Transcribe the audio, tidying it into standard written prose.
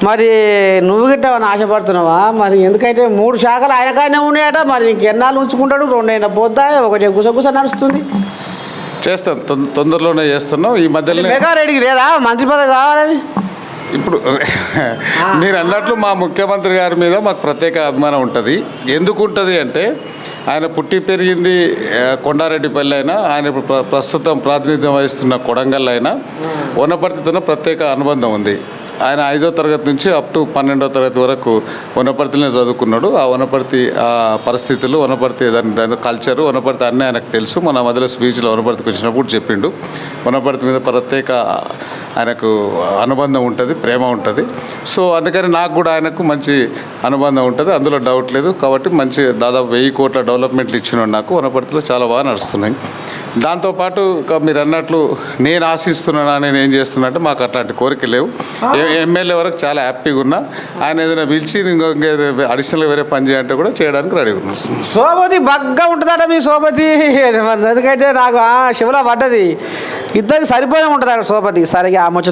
మరి నువ్వు గిట్ట ఏమైనా ఆశపడుతున్నావా? మరి ఎందుకంటే 3 శాఖలు ఆయన కానీ ఉన్నాయట. మరి ఇంకెన్నాళ్ళు ఉంచుకుంటాడు? 2 అయినా పోద్దా? ఒకటి గుసగుస నడుస్తుంది. చేస్తాం, తొందరలోనే చేస్తున్నాం. ఈ మధ్యలో మెగారెడ్డికి లేదా మంత్రి పదవి కావాలని? ఇప్పుడు మీరు అన్నట్లు మా ముఖ్యమంత్రి గారి మీద మాకు ప్రత్యేక అభిమానం ఉంటుంది. ఎందుకు ఉంటుంది అంటే ఆయన పుట్టి పెరిగింది కొండారెడ్డిపల్లి అయినా, ఆయన ఇప్పుడు ప్రస్తుతం ప్రాతినిధ్యం వహిస్తున్న కొడంగల్ అయినా వనపర్తితో ప్రత్యేక అనుబంధం ఉంది. ఆయన 5వ తరగతి నుంచి అప్ టు 12వ తరగతి వరకు వనపర్తిలోనే చదువుకున్నాడు. ఆ వనపర్తి పరిస్థితులు, వనపర్తి దాని కల్చరు, వనపర్తి అన్నీ ఆయనకు తెలుసు. మన మొదల స్పీచ్లో వనపర్తికి వచ్చినప్పుడు చెప్పిండు. వనపర్తి మీద ప్రత్యేక ఆయనకు అనుబంధం ఉంటుంది, ప్రేమ ఉంటుంది. సో అందుకని నాకు కూడా ఆయనకు మంచి అనుబంధం ఉంటుంది, అందులో డౌట్ లేదు. కాబట్టి మంచి దాదాపు 1000 కోట్ల డెవలప్మెంట్లు ఇచ్చినాడు నాకు. వనపర్తిలో చాలా బాగా నడుస్తున్నాయి. దాంతోపాటు మీరు అన్నట్లు నేను ఆశిస్తున్నానా, నేను ఏం చేస్తున్నా అంటే మాకు అట్లాంటి కోరిక లేవు. ఎమ్మెల్యే వరకు చాలా హ్యాపీగా ఉన్నా. ఆయన ఏదైనా పిలిచి ఇంకొక అడిషనల్గా వేరే పని చేయాలంటే కూడా చేయడానికి రెడీగా ఉన్నాం. సోపతి బగ్గా ఉంటుందట మీ సోపతి. ఎందుకంటే నాకు శివలా పడ్డది. ఇద్దరికి సరిపోయిన ఉంటుంది అక్కడ సోపతి. సరిగా ఆ ముచ్చట